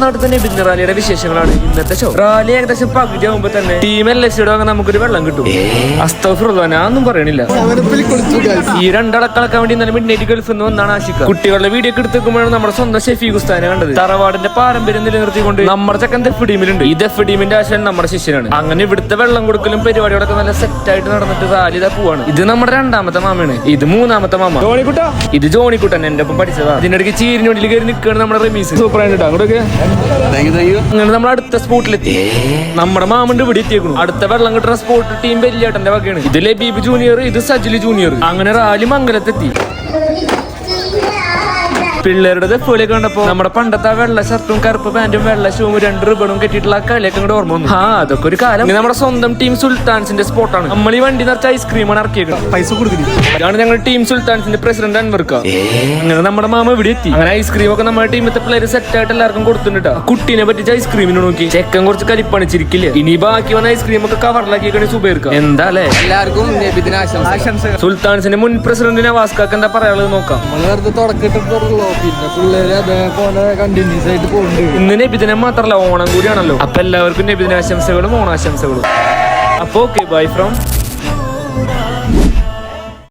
നാട്ടിൽ തന്നെ നബിദിന റാലിയുടെ വിശേഷങ്ങളാണ് ഇന്നത്തെ ഷോ. റാലി ഏകദേശം പകുതി ആകുമ്പോ തന്നെ ടീം LSD വാങ്ങാൻ നമുക്കൊരു വെള്ളം കിട്ടും. അസ്തഗ്ഫിറുല്ലാഹ്, ഞാനൊന്നും പറയണില്ല. ഈ രണ്ടടക്കളക്കാൻ വേണ്ടി ഇന്നലെ മിഡ്നൈറ്റ് ഗൾഫിൽ നിന്ന് വന്നാണ് ആഷിക. കുട്ടികളുടെ വീഡിയോ ഒക്കെ എടുത്തേക്കുമ്പോഴാണ് നമ്മുടെ സ്വന്തം ഷെഫീഖ് ഉസ്താദിനെ കണ്ടത്. തറവാടിന്റെ പാരമ്പര്യം നിലനിർത്തിക്കൊണ്ട് നമ്മുടെ ചെക്കൻ ദഫ് ടീമിലുണ്ട്. ഈ ദഫ് ടീമിന്റെ ആശാൻ നമ്മുടെ ശിഷ്യനാണ്. അങ്ങനെ ഇവിടുത്തെ വെള്ളം കൊടുക്കലും പരിപാടികളൊക്കെ നല്ല സെറ്റ് ആയിട്ട് നടന്നിട്ട് റാലി ഇതാ പോവാണ്. ഇത് നമ്മുടെ രണ്ടാമത്തെ മാമയാണ്. ഇത് മൂന്നാമത്തെ മാമ ഇത് ജോണിക്കുട്ടൻ, എന്റെ ഒപ്പം പഠിച്ചതാ. ഇതിനിടയ്ക്ക് ചീരിനോടിൽ കയറി നിൽക്കുകയാണ് നമ്മുടെ റമീസ്. സൂപ്പർ ആയിട്ട് അങ്ങനെ നമ്മൾ അടുത്ത സ്പോട്ടിലെത്തി. നമ്മുടെ മാമണ്ട് ഇവിടെ എത്തിയേക്കുന്നു. അടുത്ത വെള്ളം കിട്ടുന്ന സ്പോട്ട് ടീം വലിയേട്ടന്റെ വകയാണ്. ഇത് ലബീബ് ജൂനിയർ, ഇത് സജില് ജൂനിയർ. അങ്ങനെ റാലി മംഗലത്തെത്തി. പിള്ളേരുടെ ദഫുകളെ കണ്ടപ്പോ നമ്മുടെ പണ്ടത്തെ വെള്ള ഷർട്ടും കറുപ്പ് പാന്റും വെള്ള ഷൂവും 2 റിബണും കെട്ടിയിട്ടുള്ള കളിയൊക്കെ കൂടെ ഓർമ്മ വന്നു. അതൊക്കെ ഒരു കാലം. നമ്മുടെ സ്വന്തം ടീം സുൽത്താൻസിന്റെ സ്പോട്ടാണ്. നമ്മൾ ഈ വണ്ടി നിറച്ച ഐസ്ക്രീമാണ് ഇറക്കിയേക്കുന്നത്. പൈസ കൊടുക്കുന്നത്. ഇതാണ് ഞങ്ങൾ ടീം സുൽത്താൻസിന്റെ പ്രസിഡന്റ് അൻവർക്ക. അങ്ങനെ നമ്മുടെ മാമ ഇവിടെ എത്തി. അങ്ങനെ ഐസ്ക്രീം ഒക്കെ നമ്മുടെ ടീമത്തെ പിള്ളേര് സെറ്റ് ആയിട്ട് എല്ലാവർക്കും കൊടുത്തിട്ടാ. കുട്ടീനെ പറ്റിച്ച ഐസ്ക്രീമിന് നോക്കി ചെക്കൻ കുറച്ച് കരിപ്പണിച്ചിരിക്കില്ലേ. ഇനി ബാക്കി വന്ന ഐസ്ക്രീം ഒക്കെ കവറിലാക്കി സൂപ്പർക്ക. എന്താ അല്ലേ? എല്ലാവർക്കും സുൽത്താൻസിന്റെ മുൻ പ്രസിഡന്റ് നവാസ്കാക്ക് എന്താ പറയാനുള്ളത് നോക്കാം. പിന്നെ പിള്ളേര് അതേപോലെ കണ്ടിന്യൂസ് ആയിട്ട് പോകുന്നുണ്ട്. ഇന്ന് നബിദിനം മാത്രല്ല, ഓണം കൂടിയാണല്ലോ. അപ്പൊ എല്ലാവർക്കും നബിദിനാശംസകളും ഓണാശംസകളും. അപ്പൊ ഓക്കെ, ബൈ ഫ്രം